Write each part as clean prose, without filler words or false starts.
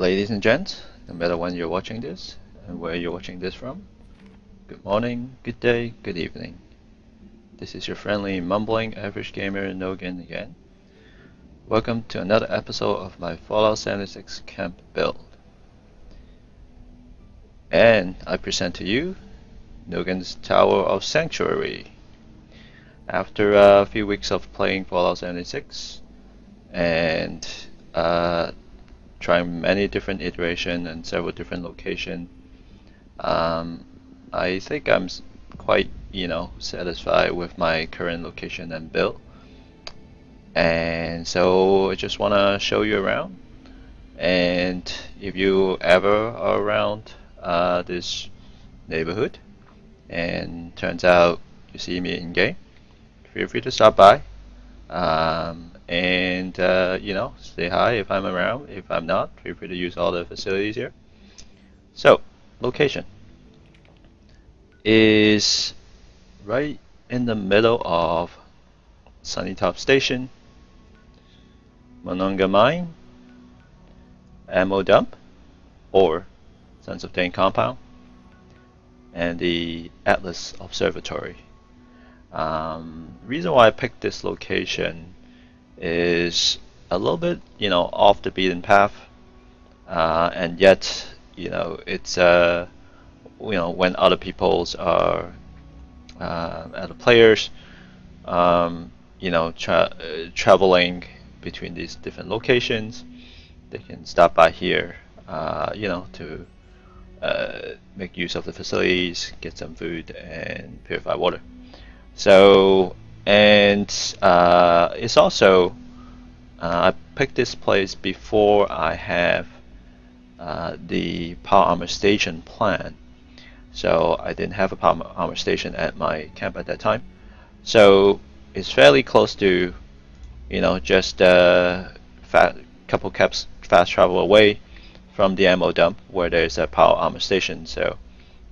Ladies and gents, no matter when you're watching this and where you're watching this from, good morning, good day, good evening. This is your friendly mumbling average gamer Nougan again. Welcome to another episode of my Fallout 76 camp build. And I present to you Nougan's Tower of Sanctuary. After a few weeks of playing Fallout 76 and trying many different iterations and several different locations, I think I'm quite, satisfied with my current location and build. And so I just want to show you around. And if you ever are around this neighborhood and turns out you see me in game, feel free to stop by. Say hi if I'm around. If I'm not, feel free to use all the facilities here. So, location is right in the middle of Sunnytop Station, Monongha Mine, Ammo Dump, or Sons of Dane Compound, and the Atlas Observatory. Reason why I picked this location is a little bit, off the beaten path, and yet, it's when other people's are other players, traveling between these different locations, they can stop by here, to make use of the facilities, get some food, and purify water. So, and it's also, I picked this place before I have the power armor station plan. So I didn't have a power armor station at my camp at that time. So it's fairly close to, just a couple caps fast travel away from the ammo dump where there's a power armor station. So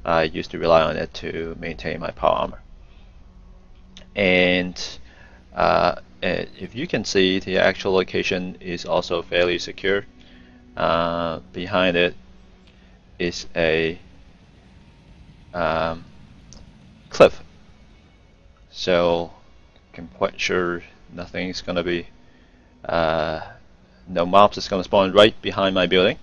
I used to rely on it to maintain my power armor. And if you can see, the actual location is also fairly secure. Behind it is a cliff, so I'm quite sure nothing's gonna be, no mobs is gonna spawn right behind my building.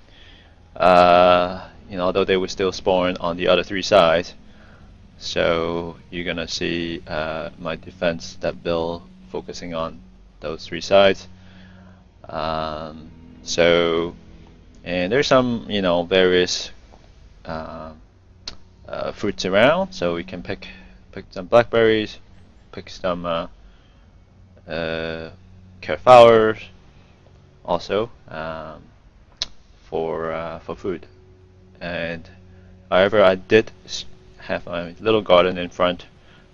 Although they would still spawn on the other three sides. So you're gonna see my defense that build focusing on those three sides. And there's some various fruits around, so we can pick some blackberries, pick some carrot flowers, also for food. And however, I did have a little garden in front,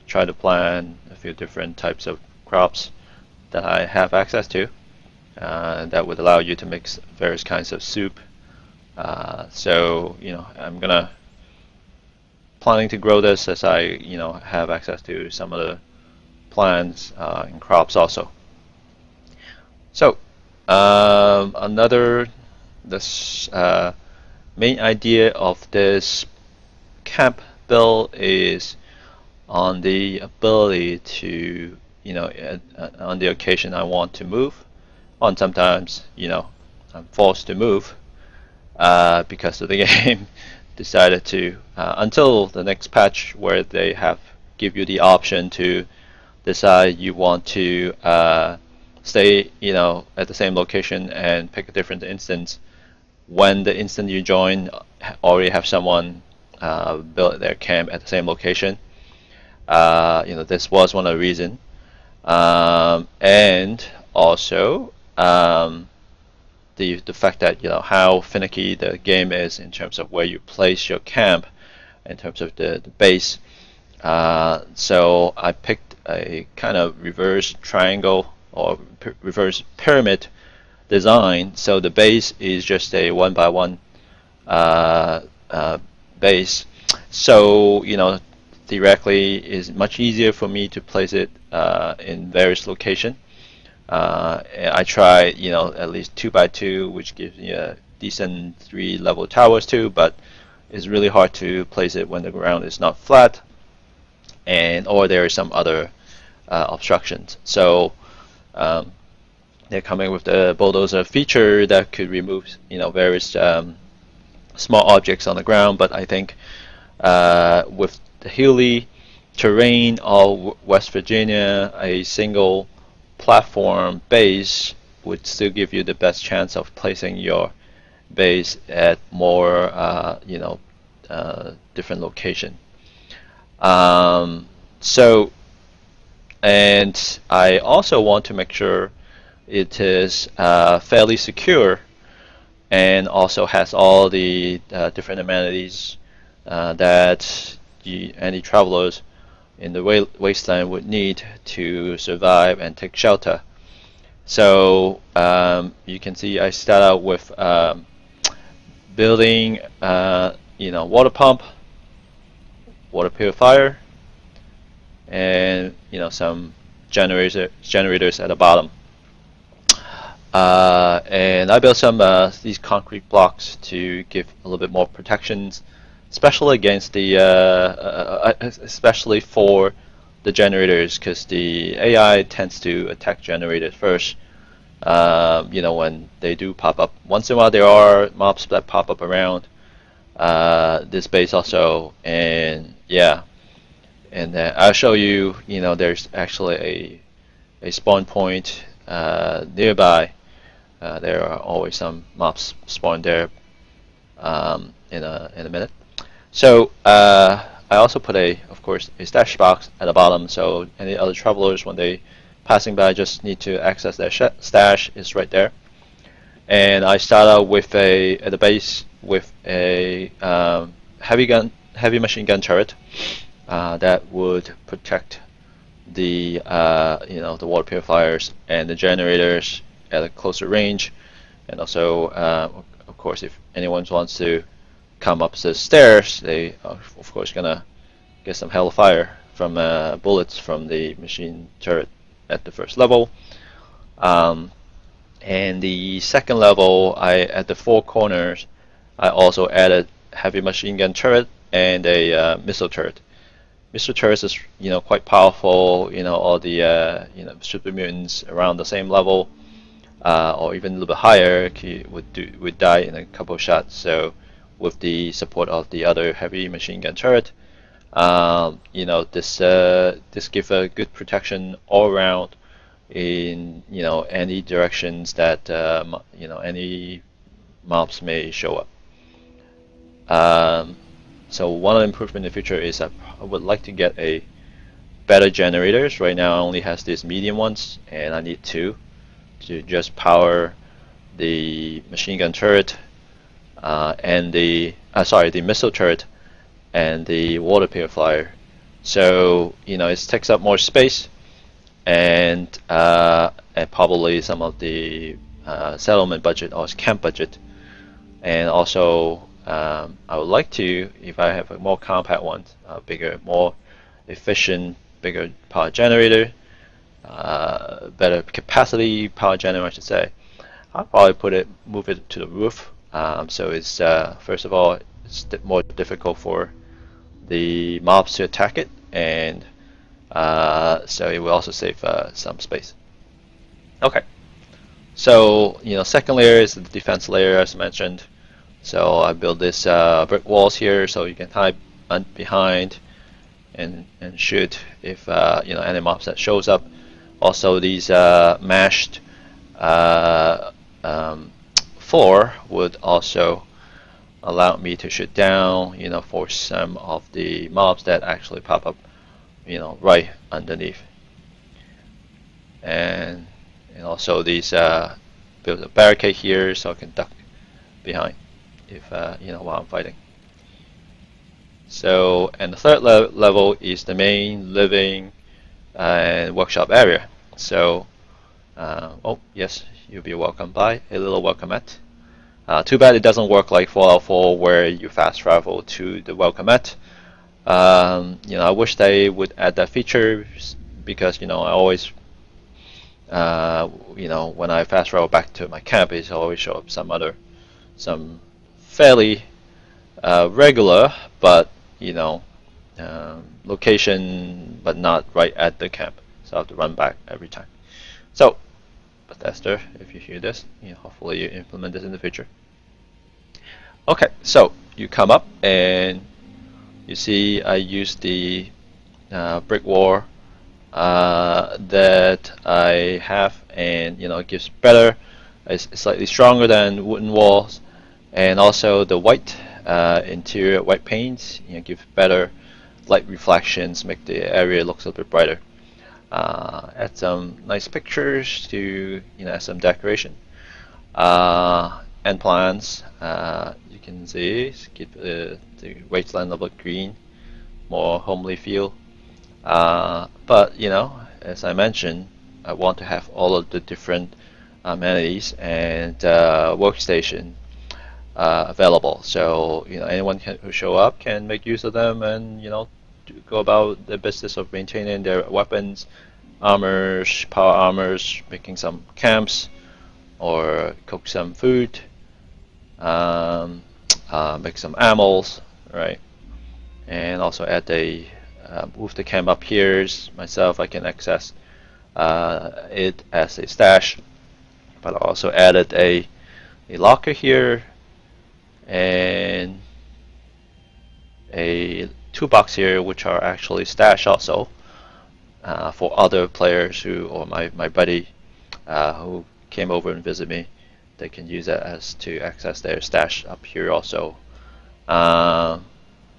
try to plant a few different types of crops that I have access to, that would allow you to mix various kinds of soup. So I'm planning to grow this as I have access to some of the plants and crops also. So this main idea of this camp build is on the ability to, on the occasion I want to move, and sometimes, I'm forced to move because of the game decided to, until the next patch where they give you the option to decide you want to stay, at the same location and pick a different instance. When the instant you join already have someone build their camp at the same location. This was one of the reasons, and also the fact that how finicky the game is in terms of where you place your camp, in terms of the base. So I picked a kind of reverse triangle or reverse pyramid design. So the base is just a 1x1 base, so theoretically is much easier for me to place it in various locations. I tried at least 2x2, which gives me a decent 3-level towers too, but it's really hard to place it when the ground is not flat, and or there is some other obstructions. So they're coming with the bulldozer feature that could remove, various small objects on the ground. But I think with the hilly terrain of West Virginia, a single platform base would still give you the best chance of placing your base at more, different location. So, and I also want to make sure it is fairly secure and also has all the different amenities that any travelers in the wasteland would need to survive and take shelter. So you can see I start out with building, water pump, water purifier, and some generators at the bottom. And I built some these concrete blocks to give a little bit more protections, especially against the especially for the generators, because the AI tends to attack generators first. When they do pop up. Once in a while, there are mobs that pop up around this base also, and yeah. And I'll show you. There's actually a spawn point nearby. There are always some mobs spawned there in a minute. So I also put of course, a stash box at the bottom, so any other travelers, when they passing by, just need to access their stash. Is right there. And I start out with at the base with a heavy machine gun turret that would protect the the water purifiers and the generators at a closer range. And also, of course, if anyone wants to come up the stairs, they are of course gonna get some hellfire from bullets from the machine turret at the first level. And the second level, at the 4 corners, I also added heavy machine gun turret and a missile turret. Missile turret is quite powerful. All the super mutants around the same level, or even a little bit higher, would die in a couple of shots. So with the support of the other heavy machine gun turret, this gives a good protection all around in any directions that any mobs may show up. So one of the improvements in the future is I would like to get a better generators. Right now I only has these medium ones, and I need 2 to just power the machine gun turret and the missile turret and the water purifier. So it takes up more space, and probably some of the settlement budget or camp budget. And also I would like to, if I have a more compact one, bigger, more efficient, bigger power generator, better capacity power generator, I should say, I'll probably move it to the roof. So it's first of all, it's more difficult for the mobs to attack it, and so it will also save some space. Okay, so second layer is the defense layer, as mentioned. So I built this brick walls here, so you can hide behind and shoot if any mobs that shows up. Also, these mashed floor would also allow me to shoot down, for some of the mobs that actually pop up, right underneath. And also these build a barricade here so I can duck behind if while I'm fighting. So, and the third level is the main living and workshop area. So, oh yes, you'll be welcomed by a little welcomette. Too bad it doesn't work like Fallout 4 where you fast travel to the welcomette. I wish they would add that feature, because I always when I fast travel back to my camp, it always show up some other some fairly regular, but location, but not right at the camp. So I have to run back every time. So, Bethesda, if you hear this, hopefully you implement this in the future. Okay, so you come up and you see I use the brick wall that I have, and it gives better. It's slightly stronger than wooden walls, and also the white interior white paint give better light reflections, make the area looks a little bit brighter. Add some nice pictures to add some decoration. And plants, you can see keep the wasteland a bit green, more homely feel. But as I mentioned, I want to have all of the different amenities and workstation available. So anyone who show up can make use of them, and go about the business of maintaining their weapons, armors, power armors, making some camps, or cook some food, make some ammos, right? And also add a move the camp up here. Myself, I can access it as a stash, but I also added a locker here and a toolbox here, which are actually stash also for other players or my buddy who came over and visit me. They can use that as to access their stash up here also. Yeah,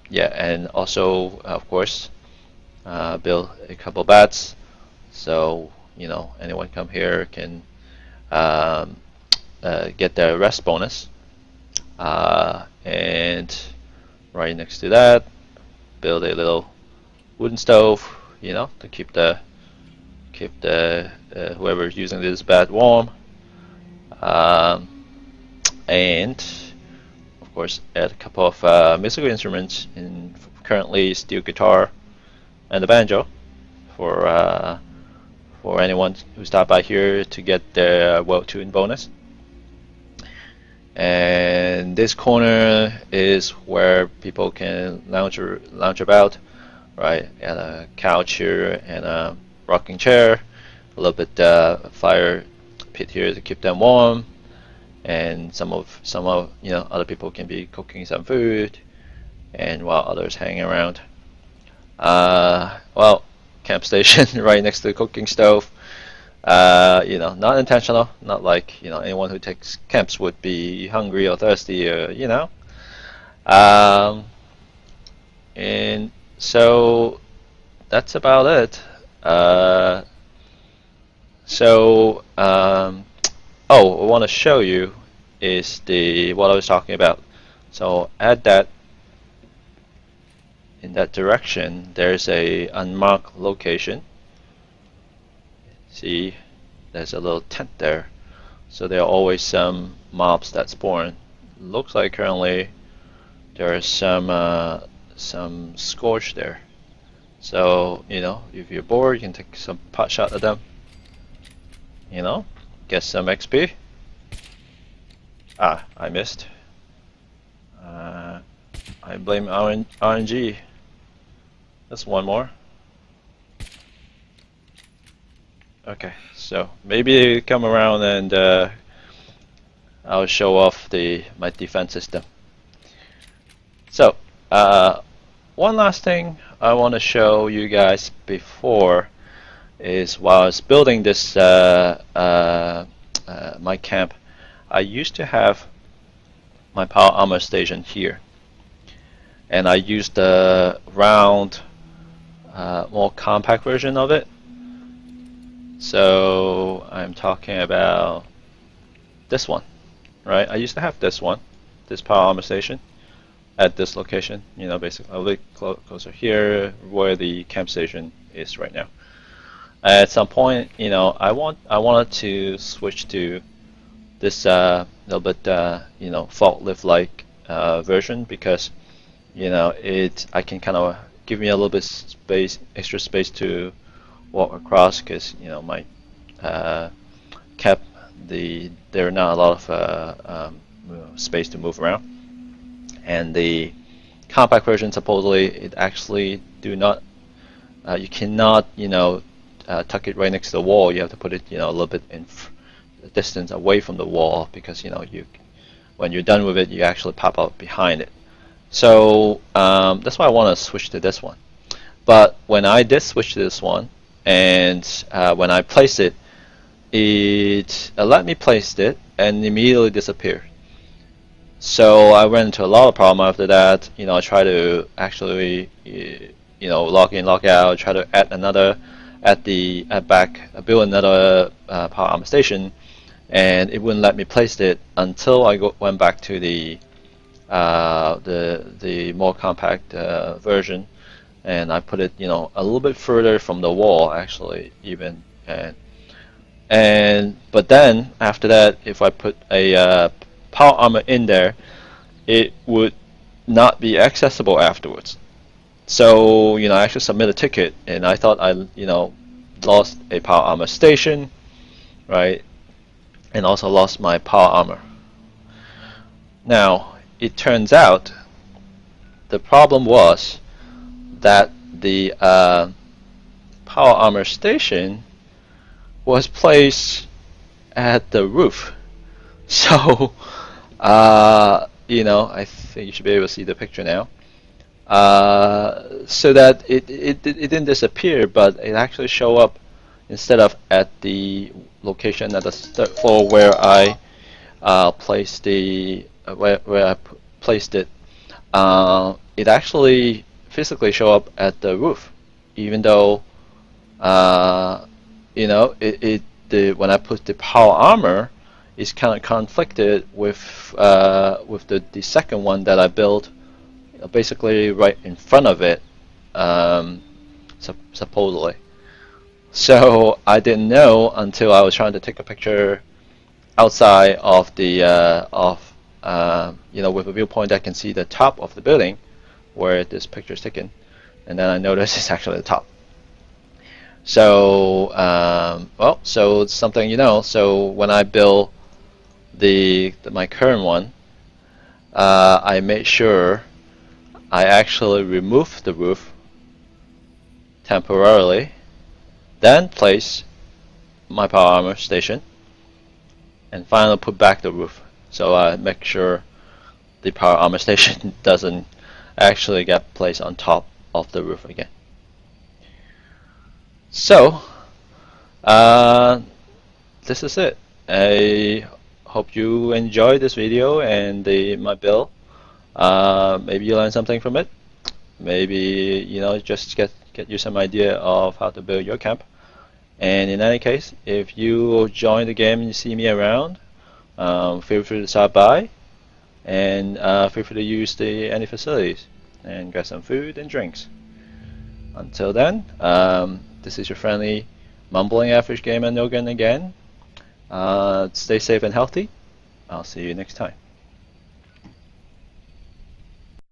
and also of course build a couple beds, so anyone come here can get their rest bonus. And right next to that, build a little wooden stove, to keep the whoever's using this bed warm. And of course, add a couple of musical instruments, in currently steel guitar and the banjo for anyone who stopped by here to get their well-tuned bonus. And this corner is where people can lounge about, right? And a couch here and a rocking chair, a little bit fire pit here to keep them warm, and some of other people can be cooking some food, and while others hang around. Well, camp station right next to the cooking stove. Not intentional, not like anyone who takes camps would be hungry or thirsty, and so that's about it. I want to show you is what I was talking about. So add that in that direction. There's a unmarked location. See, there's a little tent there. So there are always some mobs that spawn. Looks like currently there are some scorch there. So if you're bored, you can take some pot shot at them. Get some XP. I missed. I blame RNG. That's one more. Okay, so maybe come around and I'll show off my defense system. So one last thing I want to show you guys before is while I was building this my camp, I used to have my power armor station here, and I used the round more compact version of it. So I'm talking about this one, right? I used to have this power armor station at this location, basically a little closer here where the camp station is right now. At some point, I wanted to switch to this little bit forklift like version, because I can kind of give me a little bit extra space to walk across, because my camp, there are not a lot of space to move around. And the compact version, supposedly, it actually do not. You cannot, tuck it right next to the wall. You have to put it, a little bit in distance away from the wall, because when you're done with it, you actually pop out behind it. So that's why I want to switch to this one. But when I did switch to this one, and when I placed it, it let me place it and immediately disappeared. So I ran into a lot of problem after that. I try to actually log in, log out, try to build another power armor station, and it wouldn't let me place it until I went back to the more compact version, and I put it a little bit further from the wall, actually, even. But then after that, if I put a power armor in there, it would not be accessible afterwards. So I actually submit a ticket, and I thought I lost a power armor station, right, and also lost my power armor. Now it turns out the problem was that the power armor station was placed at the roof. So I think you should be able to see the picture now. So that it didn't disappear, but it actually showed up instead of at the location at the third floor where I placed the where I placed it. It actually physically showed up at the roof, even though when I put the power armor, it's kind of conflicted with the second one that I built, basically right in front of it, supposedly. So I didn't know until I was trying to take a picture outside of the with a viewpoint that can see the top of the building where this picture is taken, and then I noticed it's actually the top. So so it's something So when I build my current one, I made sure I actually removed the roof temporarily, then place my power armor station, and finally put back the roof. So I make sure the power armor station doesn't actually get placed on top of the roof again. So this is it. I hope you enjoyed this video and my build. Maybe you learned something from it. Maybe just get you some idea of how to build your camp. And in any case, if you join the game and you see me around, feel free to stop by, and feel free to use any facilities and get some food and drinks. Until then, this is your friendly mumbling average gamer Nougan again. Stay safe and healthy. I'll see you next time.